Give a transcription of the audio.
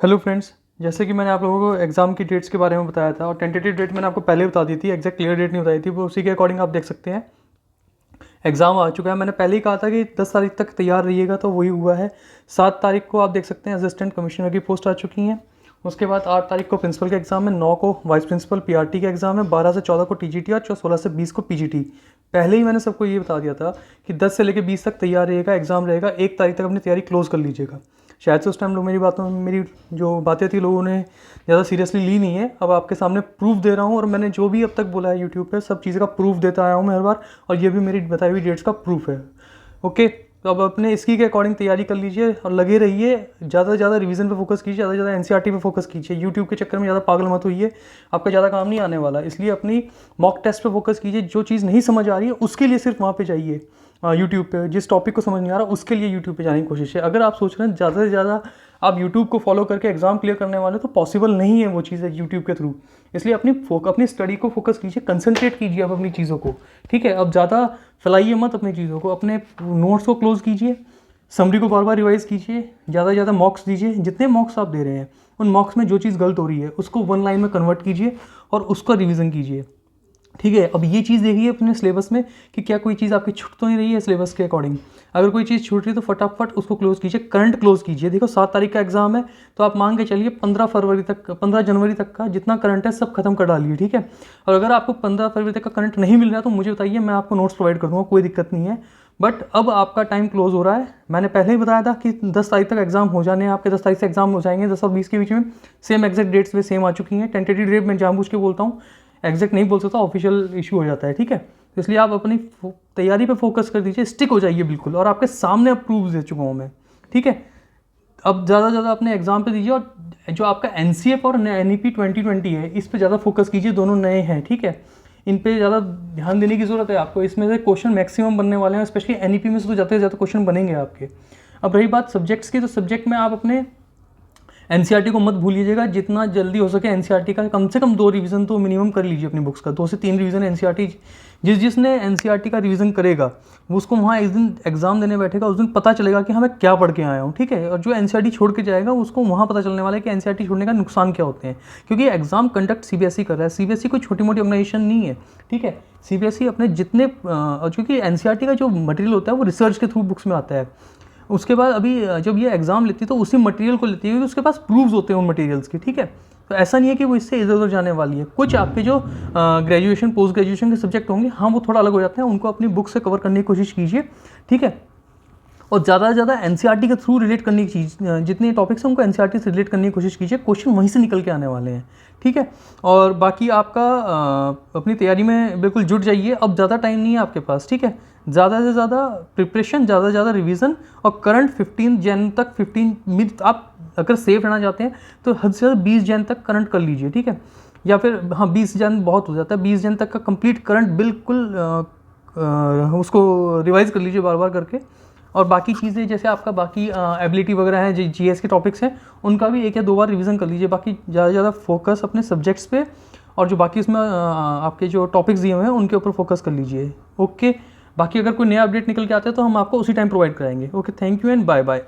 Hello friends, जैसे कि मैंने आप लोगों को एग्ज़ाम की डेट्स के बारे में बताया था और टेंटेटिव डेट मैंने आपको पहले बता दी थी, एग्जैक्ट क्लियर डेट नहीं बताई थी। वो उसी के अकॉर्डिंग आप देख सकते हैं एग्ज़ाम आ चुका है। मैंने पहले ही कहा था कि 10 तारीख तक तैयार रहिएगा, तो वही हुआ है। 7 तारीख को आप देख सकते हैं असिस्टेंट कमिश्नर की पोस्ट आ चुकी हैं। उसके बाद 8 तारीख को प्रिंसिपल के एग्ज़ाम है, 9 को वाइस प्रिंसिपल पीआरटी के एग्ज़ाम है, 12 से 14 को टीजीटी और 16 से 20 को पीजीटी। पहले ही मैंने सबको ये बता दिया था कि 10 से लेकर 20 तक तैयार रहेगा, एग्ज़ाम रहेगा, 1 तारीख तक अपनी तैयारी क्लोज़ कर लीजिएगा। शायद से उस टाइम लोग मेरी जो बातें थी लोगों ने ज़्यादा सीरियसली ली नहीं है। अब आपके सामने प्रूफ दे रहा हूँ और मैंने जो भी अब तक बोला है यूट्यूब पे सब चीज़ का प्रूफ देता आया हूँ मैं हर बार, और ये भी मेरी बताई हुई डेट्स का प्रूफ है। ओके, तो अब अपने इसकी के अकॉर्डिंग तैयारी कर लीजिए और लगे रहिए। ज़्यादा से ज़्यादा रिवीजन पे फोकस कीजिए, ज़्यादा से ज़्यादा एनसीईआरटी पे फोकस कीजिए। यूट्यूब के चक्कर में ज़्यादा पागल मत होइए, आपका ज़्यादा काम नहीं आने वाला। इसलिए अपनी मॉक टेस्ट पे फोकस कीजिए। जो चीज़ नहीं समझ आ रही है उसके लिए सिर्फ वहाँ पे जाइए यूट्यूब पे। जिस टॉपिक को समझ नहीं आ रहा उसके लिए यूट्यूब पे जाने की कोशिश है। अगर आप सोच रहे हैं ज़्यादा से ज़्यादा आप यूट्यूब को फॉलो करके एग्जाम क्लियर करने वाले, तो पॉसिबल नहीं है वो चीज़ें यूट्यूब के थ्रू। इसलिए अपनी स्टडी को फोकस कीजिए, कंसंट्रेट कीजिए अब अपनी चीज़ों को। ठीक है, अब ज़्यादा फैलाइए मत अपनी चीज़ों को। अपने नोट्स को क्लोज कीजिए, समरी को बार बार रिवाइज कीजिए, ज़्यादा से ज़्यादा मॉक्स दीजिए। जितने मॉक्स आप दे रहे हैं उन मॉक्स में जो चीज़ गलत हो रही है उसको 1 लाइन में कन्वर्ट कीजिए और उसका रिवीजन कीजिए। ठीक है, अब ये चीज़ देखिए अपने सिलेबस में कि क्या कोई चीज़ आपकी छूट तो नहीं रही है सिलेबस के अकॉर्डिंग। अगर कोई चीज़ छूट रही है तो फटाफट उसको क्लोज कीजिए, करंट क्लोज कीजिए। देखो 7 तारीख का एग्जाम है, तो आप मान के चलिए 15 जनवरी तक का जितना करंट है सब खत्म कर डालिए। ठीक है, और अगर आपको 15 फरवरी तक का करंट नहीं मिल रहा है तो मुझे बताइए, मैं आपको नोट्स प्रोवाइड कर दूँगा, कोई दिक्कत नहीं है। बट अब आपका टाइम क्लोज हो रहा है। मैंने पहले ही बताया था कि 10 तारीख तक एग्जाम हो जाने हैं आपके। 10 तारीख से एग्जाम हो जाएंगे, 10 और 20 के बीच में। सेम एग्जैक्ट डेट्स भी सेम आ चुकी हैं। टेंटेटिव डेट मैं जानबूझ के बोलता हूँ, एग्जैक्ट नहीं बोल सकता, ऑफिशियल इशू हो जाता है। ठीक है, तो इसलिए आप अपनी तैयारी पे फोकस कर दीजिए, स्टिक हो जाइए बिल्कुल। और आपके सामने अब प्रूफ दे चुका हूँ मैं। ठीक है, अब ज़्यादा से ज़्यादा अपने एग्जाम पे दीजिए। और जो आपका एनसीएफ और एनईपी 2020 है, इस पे ज़्यादा फोकस कीजिए। दोनों नए हैं, ठीक है, इन पे ज़्यादा ध्यान देने की ज़रूरत है आपको। इसमें से क्वेश्चन मैक्सिमम बनने वाले हैं, स्पेशली एनईपी में से तो ज़्यादा से ज़्यादा क्वेश्चन बनेंगे आपके। अब रही बात सब्जेक्ट्स की, तो सब्जेक्ट में आप अपने एनसीईआरटी को मत भूलिएगा। जितना जल्दी हो सके एनसीईआरटी का कम से कम 2 रिवीजन तो मिनिमम कर लीजिए अपनी बुक्स का। 2 से 3 रिवीजन एनसीईआरटी। जिसने एनसीईआरटी का रिवीजन करेगा वो उसको वहाँ एक दिन एग्जाम देने बैठेगा, उस दिन पता चलेगा कि हाँ मैं क्या पढ़ के आया हूँ। ठीक है, और जो एनसीईआरटी छोड़ के जाएगा उसको वहाँ पता चलने वाला है कि एनसीईआरटी छोड़ने का नुकसान क्या होते हैं। क्योंकि एग्जाम कंडक्ट सीबीएसई कर रहा है। सीबीएसई कोई छोटी मोटी ऑर्गेनाइजेशन नहीं है। ठीक है, सीबीएसई अपने जितने क्योंकि एनसीईआरटी का जो मटेरियल होता है वो रिसर्च के थ्रू बुक्स में आता है। उसके बाद अभी जब ये एग्ज़ाम लेती है तो उसी मटेरियल को लेती है, क्योंकि उसके पास प्रूफ्स होते हैं उन मटेरियल्स के। ठीक है, तो ऐसा नहीं है कि वो इससे इधर उधर जाने वाली है। कुछ आपके जो ग्रेजुएशन पोस्ट ग्रेजुएशन के सब्जेक्ट होंगे, हाँ वो थोड़ा अलग हो जाते हैं, उनको अपनी बुक से कवर करने की कोशिश कीजिए। ठीक है, और ज़्यादा से ज़्यादा एनसीईआरटी के थ्रू रिलेट करने की चीज़, जितने टॉपिक्स हैं उनको एनसीईआरटी से रिलेट करने की कोशिश कीजिए। क्वेश्चन वहीं से निकल के आने वाले हैं। ठीक है, और बाकी आपका अपनी तैयारी में बिल्कुल जुट जाइए। अब ज़्यादा टाइम नहीं है आपके पास। ठीक है, ज़्यादा से ज़्यादा प्रिपरेशन, ज़्यादा से ज़्यादा रिवीजन, और करंट 15 जन तक, 15 मिनट आप अगर सेफ रहना चाहते हैं तो हद से ज़्यादा 20 जन तक करंट कर लीजिए। ठीक है, या फिर हाँ 20 जन बहुत हो जाता है, 20 जन तक का कंप्लीट करंट बिल्कुल उसको रिवाइज कर लीजिए बार बार करके। और बाकी चीज़ें जैसे आपका बाकी एबिलिटी वगैरह है, जीएस के टॉपिक्स हैं, उनका भी 1 या 2 बार रिवीजन कर लीजिए। बाकी ज़्यादा से ज़्यादा फोकस अपने सब्जेक्ट्स पे, और जो बाकी इसमें आपके जो टॉपिक्स दिए हुए हैं उनके ऊपर फोकस कर लीजिए। ओके, बाकी अगर कोई नया अपडेट निकल के आता है तो हम आपको उसी टाइम प्रोवाइड कराएंगे। Okay, thank you and bye bye.